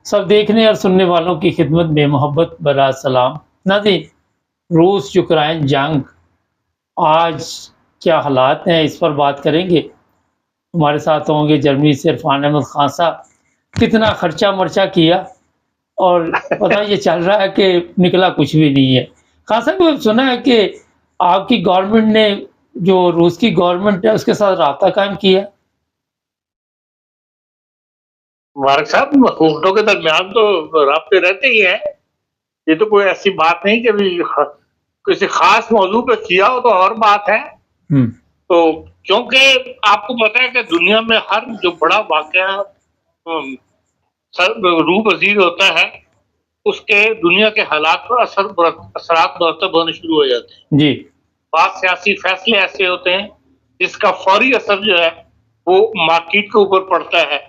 सब देखने और सुनने वालों की खिदमत में मोहब्बत भरा सलाम। नाज़रीन, रूस यूक्रेन जंग आज क्या हालात हैं, इस पर बात करेंगे। हमारे साथ होंगे जर्मनी से इरफान अहमद खान साहब। कितना खर्चा मर्चा किया और पता ये चल रहा है कि निकला कुछ भी नहीं है। खान साहब, सुना है कि आपकी गवर्नमेंट ने, जो रूस की गवर्नमेंट है, उसके साथ राब्ता कायम किया। मुबारक साहब, हुकूमतों के दरमियान तो राब्ते रहते ही हैं। ये तो कोई ऐसी बात नहीं कि भी किसी खास मौजू पे किया हो तो और बात है। तो क्योंकि आपको पता है कि दुनिया में हर जो बड़ा वाकया रू पजीर होता है, उसके दुनिया के हालात पर असरात मरतब होने शुरू हो जाते हैं जी। बात सियासी फैसले ऐसे होते हैं जिसका फौरी असर जो है वो मार्केट के ऊपर पड़ता है।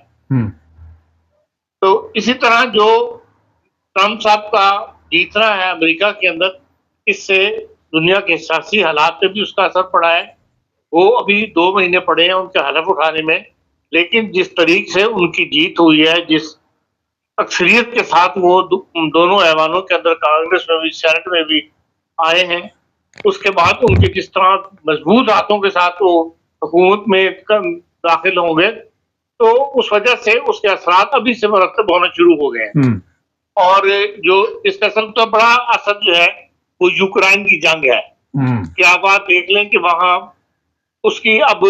तो इसी तरह जो ट्रम्प साहब का जीतना है अमेरिका के अंदर, इससे दुनिया के सियासी हालात पे भी उसका असर पड़ा है। वो अभी 2 महीने पड़े हैं उनके हलफ उठाने में, लेकिन जिस तरीके से उनकी जीत हुई है, जिस अक्सरियत के साथ वो दोनों ऐवानों के अंदर, कांग्रेस में भी सेनेट में भी आए हैं, उसके बाद उनके जिस तरह मजबूत हाथों के साथ वो हुकूमत में दाखिल होंगे, तो उस वजह से उसके असरात अभी से मरतब होना शुरू हो गए हैं। और जो इसका सबसे बड़ा असर जो है वो यूक्रेन की जंग है कि आप बात देख लें कि वहां उसकी अब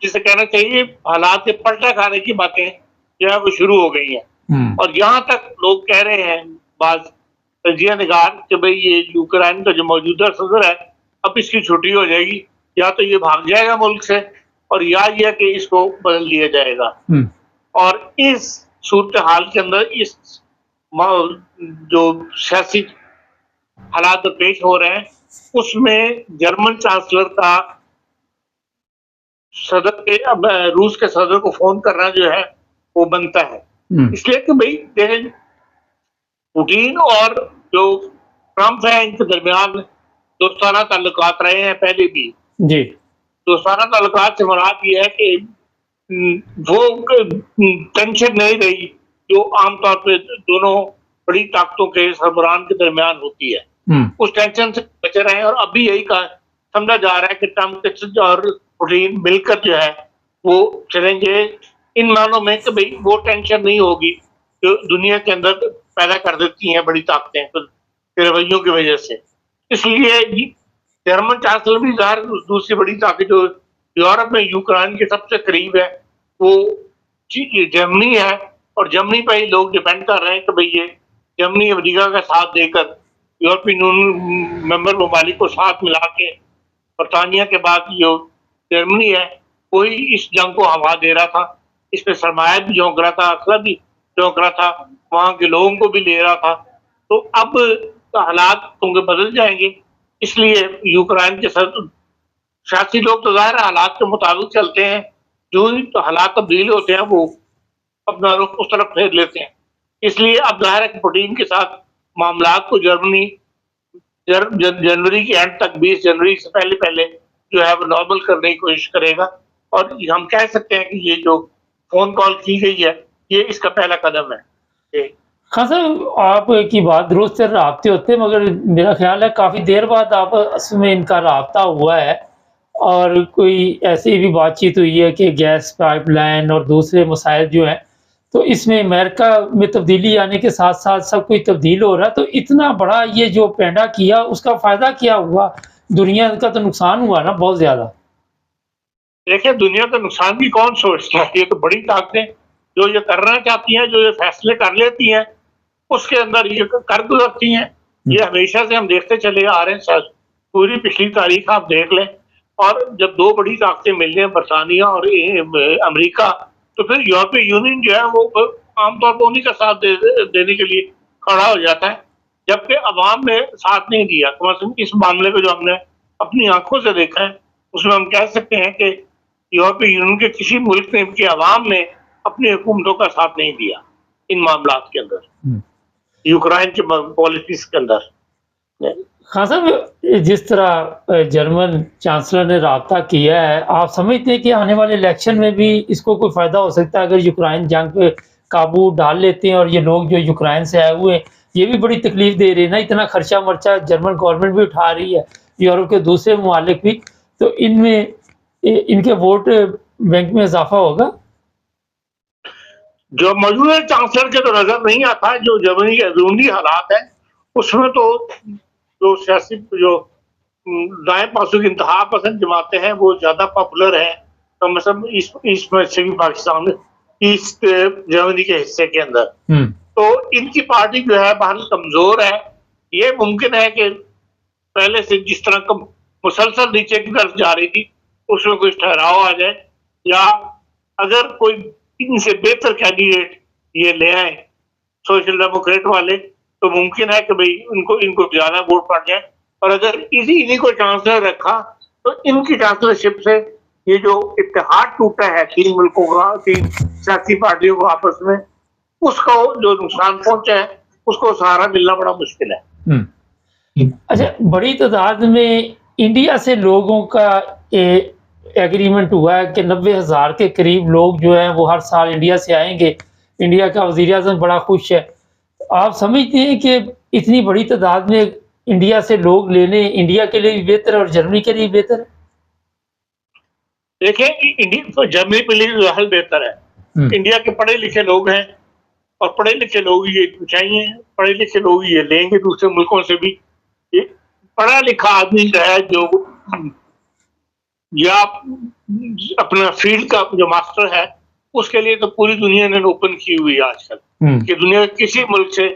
जिसे कहना चाहिए हालात के पलटा खाने की बातें जो है वो शुरू हो गई हैं। और यहाँ तक लोग कह रहे हैं, बाज तजिया निगार, कि भाई ये यूक्रेन का जो मौजूदा सदर है, अब इसकी छुट्टी हो जाएगी, या तो ये भाग जाएगा मुल्क से, और या ये कि इसको बदल दिया जाएगा। और इस सूरत हाल के अंदर इस जो सियासी हालात पेश हो रहे हैं, उसमें जर्मन चांसलर का सदर के अब रूस के सदर को फोन करना जो है वो बनता है, इसलिए कि भाई देखें, पुतिन और जो ट्रम्प है इनके दरमियान दोस्ताना ताल्लुकात रहे हैं पहले भी। जी। दोस्ताना ताल्लुकात से मुराद ये है कि वो टेंशन नहीं रही जो आमतौर पे दोनों बड़ी ताकतों के सरबराहान के दरमियान होती है। उस टेंशन से बचे रहे और अभी यही समझा जा रहा है कि ट्रम्प और पुतिन मिलकर जो है वो चलेंगे, इन मानों में कि भाई वो टेंशन नहीं होगी जो दुनिया के अंदर पैदा कर देती हैं बड़ी ताकतें के रवैयों की वजह से। इसलिए जर्मन चांसलर भी ज़ाहिर दूसरी बड़ी ताकत जो यूरोप में यूक्रेन के सबसे करीब है वो जर्मनी है, और जर्मनी पर ही लोग डिपेंड कर रहे हैं कि भाई ये जर्मनी अमेरिका का साथ देकर यूरोपियन यूनियन मेंबर ममालिक को साथ मिला के बरतानिया के बाद जो जर्मनी है वही इस जंग को हवा दे रहा था, इसमें सरमाया भी झोंक रहा था, असला भी झोंक रहा था, वहां के लोगों को भी ले रहा था। तो अब हालात होंगे बदल जाएंगे, इसलिए यूक्रेन के सियासी लोग तो जाहिर हालात के मुताबिक चलते हैं, जो ही तो हालात तब्दील होते हैं वो अपना रुख उस तरफ फेर लेते हैं। इसलिए अब जाहिर है कि पुतिन के साथ मामलात को जर्मनी जनवरी के एंड तक, 20 जनवरी से पहले पहले जो है वो नॉर्मल करने की कोशिश करेगा। और हम कह सकते हैं कि ये जो फोन कॉल की गई है ये इसका पहला कदम है। हाँ सर, आपकी बात दुरुस्त है, राब्ते होते हैं, मगर मेरा ख्याल है काफ़ी देर बाद आपस में इनका राब्ता हुआ है और कोई ऐसी भी बातचीत हुई है कि गैस पाइपलाइन और दूसरे मसाइल जो हैं, तो इसमें अमेरिका में तब्दीली आने के साथ साथ सब कुछ तब्दील हो रहा है। तो इतना बड़ा ये जो पैंडा किया, उसका फ़ायदा क्या हुआ? दुनिया का तो नुकसान हुआ ना बहुत ज़्यादा। देखिए, दुनिया का नुकसान भी कौन सोचता है, ये तो बड़ी ताकतें जो ये करना चाहती हैं, जो ये फैसले कर लेती हैं, उसके अंदर ये कर गुजरती हैं। ये हमेशा से हम देखते चले आ रहे हैं, पूरी पिछली तारीख आप देख लें। और जब 2 बड़ी ताकतें मिल रही हैं, बरतानिया और अमेरिका, तो फिर यूरोपीय यूनियन जो है वो आमतौर पर उन्हीं का साथ देने के लिए खड़ा हो जाता है, जबकि अवाम ने साथ नहीं दिया। तो इस मामले को जो हमने अपनी आंखों से देखा है, उसमें हम कह सकते हैं कि यूरोपीय यूनियन के किसी मुल्क ने की अवाम ने अपनी हुकूमतों का साथ नहीं दिया इन मामलात के अंदर, यूक्रेन की पॉलिटिक्स के अंदर। हाँ साहब, जिस तरह जर्मन चांसलर ने राब्ता किया है, आप समझते हैं कि आने वाले इलेक्शन में भी इसको कोई फ़ायदा हो सकता है अगर यूक्रेन जंग पे काबू डाल लेते हैं और ये लोग जो यूक्रेन से आए हुए हैं, ये भी बड़ी तकलीफ दे रहे हैं ना, इतना खर्चा मर्चा जर्मन गवर्नमेंट भी उठा रही है, यूरोप के दूसरे ममालिक भी, तो इनमें इनके वोट बैंक में इजाफा होगा। जो मौजूदा चांसलर के तो नजर नहीं आता, जो जर्मनी के अंदरूनी हालात है उसमें तो जो सियासी जो दाएं पासों की इंतहा पसंद जमाते हैं वो ज्यादा पॉपुलर है, कम से कम ईस्ट में से भी पाकिस्तान में, ईस्ट जर्मनी के हिस्से के अंदर। तो इनकी पार्टी जो है बाहर कमजोर है। ये मुमकिन है कि पहले से जिस तरह का मुसलसल नीचे की तरफ जा रही थी उसमें कुछ ठहराव आ जाए, या अगर कोई इनसे बेहतर कैंडिडेट ये ले आए सोशल डेमोक्रेट वाले, तो मुमकिन है कि भाई इनको ज्यादा वोट पड़ जाए। और अगर इन्हीं को चांसलर रखा तो इनकी चांसलरशिप से ये जो इत्तेहाद टूटा है तीन मुल्कों का, तीन सियासी पार्टियों को आपस में, उसको जो नुकसान पहुंचा है उसको सहारा मिलना बड़ा मुश्किल है। अच्छा, बड़ी तादाद में इंडिया से लोगों का एग्रीमेंट हुआ है कि 90,000 के करीब लोग जो हैं वो हर साल इंडिया से आएंगे। इंडिया का वज़ीर आज़म बड़ा खुश है। आप समझते हैं कि इतनी बड़ी तादाद में इंडिया से लोग लेने इंडिया के लिए भी बेहतर है और जर्मनी के लिए बेहतर है? देखिए, जर्मनी के लिए हल बेहतर है। इंडिया के पढ़े लिखे लोग हैं और पढ़े लिखे लोग ये चाहिए, पढ़े लिखे लोग ये लेंगे दूसरे मुल्कों से भी। पढ़ा लिखा आदमी जो है, जो या अपना फील्ड का जो मास्टर है, उसके लिए तो पूरी दुनिया ने ओपन की हुई है आजकल कि दुनिया के किसी मुल्क से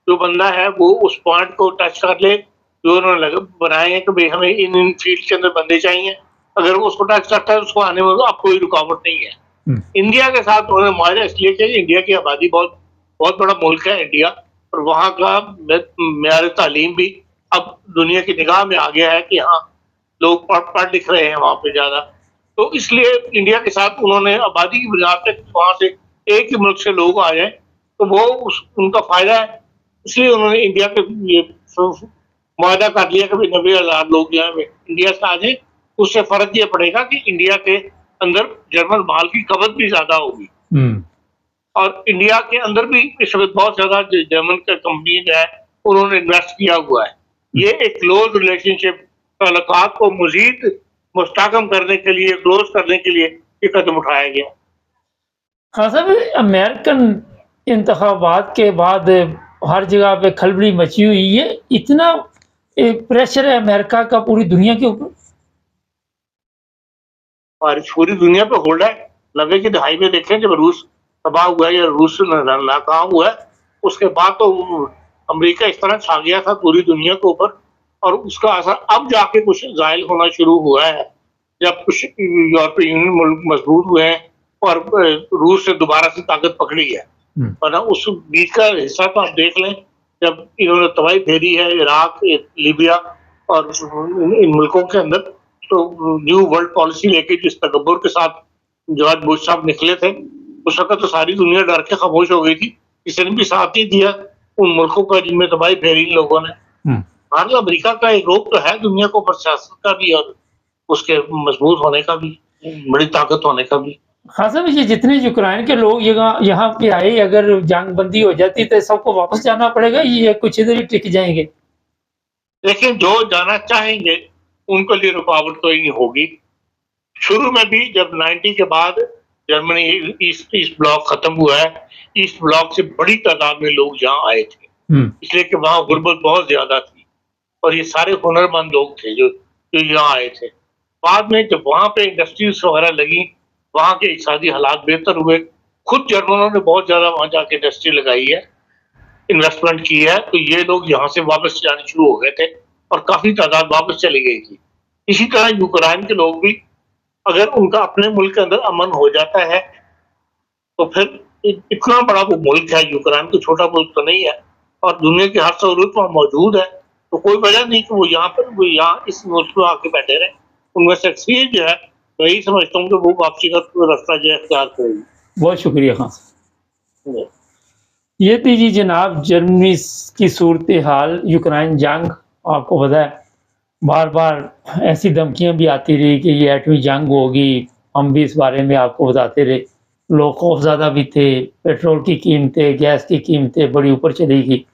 जो बंदा है वो उस पॉइंट को टच कर ले जो उन्होंने बनाए हैं कि भाई हमें इन फील्ड के अंदर बंदे चाहिए। अगर वो उसको टच करता है उसको आने में अब कोई रुकावट नहीं है। इंडिया के साथ उन्होंने मुआहदा इसलिए किया, इंडिया की आबादी बहुत बड़ा मुल्क है इंडिया, और वहाँ का मेयार तालीम भी अब दुनिया की निगाह में आ गया है कि हाँ लोग पढ़ लिख रहे हैं वहाँ पे ज्यादा। तो इसलिए इंडिया के साथ उन्होंने आबादी की बुनियाद पे वहाँ से एक ही मुल्क से लोग आ जाए तो वो उनका फायदा है, इसलिए उन्होंने इंडिया के ये मुआहदा कर लिया कि 90,000 लोग जो है इंडिया से आ जाए। उससे फर्क ये पड़ेगा कि इंडिया के अंदर जर्मन माल की खपत भी ज्यादा होगी, और इंडिया के अंदर भी इस वक्त बहुत ज्यादा जर्मन का कंपनी है उन्होंने इन्वेस्ट किया हुआ है। ये एक क्लोज रिलेशनशिप ताल्लुकात को मजीद मुस्तहकम करने के लिए, क्लोज करने के लिए ये कदम उठाया गया। हाँ साहब, अमेरिकन इंतखाबात के बाद हर जगह पे खलबली मची हुई है, इतना प्रेशर है अमेरिका का पूरी दुनिया के ऊपर? और पूरी दुनिया पे होल्ड है। 90 की दहाई में देखें जब रूस तबाह हुआ या रूस नाकाम हुआ, उसके बाद तो अमेरिका इस तरह छा गया था पूरी दुनिया के ऊपर, और उसका असर अब जाके कुछ जाहिल होना शुरू हुआ है जब कुछ यूरोपीय यूनियन मुल्क मजबूत हुए हैं और रूस से दोबारा से ताकत पकड़ी है। वरना उस बीच का हिस्सा तो आप देख लें, जब इन्होंने तबाही फेरी है इराक, लीबिया और इन मुल्कों के अंदर, तो न्यू वर्ल्ड पॉलिसी लेके जिस तकब्बुर के साथ जॉर्ज बुश साहब निकले थे, उस वक्त तो सारी दुनिया डर के खामोश हो गई थी। किसी ने भी साथ नहीं दिया उन मुल्कों का जिनमें तबाही फेरी इन लोगों ने। भारत अमेरिका का एक रोक तो है दुनिया को, पर सियासत का भी और उसके मजबूत होने का भी, बड़ी ताकत होने का भी। हाँ साहब, ये जितने यूक्रेन के लोग यहाँ पे आए, अगर जंग बंदी हो जाती तो सबको वापस जाना पड़ेगा, ये कुछ इधर ही टिक जाएंगे? लेकिन जो जाना चाहेंगे उनके लिए रुकावट तो ही नहीं होगी। शुरू में भी जब 90 के बाद जर्मनी ईस्ट ब्लॉक खत्म हुआ है, ईस्ट ब्लॉक से बड़ी तादाद में लोग यहाँ आए थे, इसलिए कि वहाँ गुर्बत बहुत ज्यादा थी और ये सारे हुनरमंद लोग थे जो यहाँ आए थे। बाद में जब वहाँ पे इंडस्ट्रीज वगैरह लगी, वहाँ के इक़्तिसादी हालात बेहतर हुए, खुद जर्मनों ने बहुत ज्यादा वहाँ जाके इंडस्ट्री लगाई है, इन्वेस्टमेंट की है, तो ये लोग यहाँ से वापस जाने शुरू हो गए थे और काफी तादाद वापस चली गई थी। इसी तरह यूक्रेन के लोग भी, अगर उनका अपने मुल्क के अंदर अमन हो जाता है तो फिर इतना बड़ा वो मुल्क है यूक्रेन, तो छोटा मुल्क तो नहीं है, और दुनिया की हर सहूलत वहाँ मौजूद है, तो कोई वजह नहीं कि वो यहाँ इस मुल्क में आके बैठे रहे। उनमें से अक्सरियत जो है मैं यही समझता हूँ कि वो वापसी का रास्ता जो है इख्तियार करेगी। बहुत शुक्रिया खान साहब। ये थी जी जनाब जर्मनी की सूरत हाल, यूक्रेन जंग। आपको पता है बार बार ऐसी धमकियां भी आती रही कि ये एटमी जंग होगी, हम भी इस बारे में आपको बताते रहे। लोग खौफज़दा भी थे, पेट्रोल की कीमतें, गैस की कीमतें बड़ी ऊपर चली गई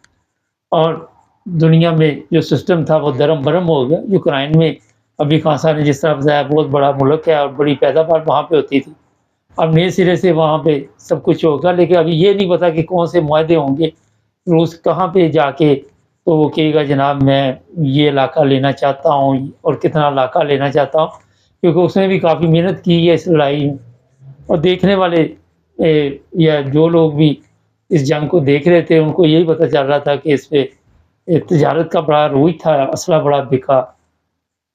और दुनिया में जो सिस्टम था वो दरम-बरम हो गया। यूक्रेन में अभी खान साहब ने जिस तरह बताया बहुत बड़ा मुल्क है और बड़ी पैदावार वहाँ पे होती थी। अब नए सिरे से वहाँ पे सब कुछ होगा, लेकिन अभी ये नहीं पता कि कौन से मुआहदे होंगे। रूस कहाँ पे जाके तो वो कहेगा जनाब मैं ये इलाका लेना चाहता हूँ और कितना इलाका लेना चाहता हूँ, क्योंकि उसने भी काफ़ी मेहनत की है इस लड़ाई में। और देखने वाले या जो लोग भी इस जंग को देख रहे थे उनको यही पता चल रहा था कि इस पे तजारत का बड़ा रोज था, असला बड़ा बिका,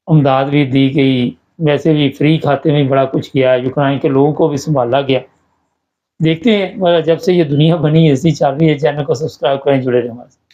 इमदाद भी दी गई, वैसे भी फ्री खाते में बड़ा कुछ किया, यूक्रेन के लोगों को भी सँभाला गया। देखते हैं जब से ये दुनिया बनी है ऐसी चल रही है। चैनल को सब्सक्राइब करें, जुड़े रहें हमारे साथ।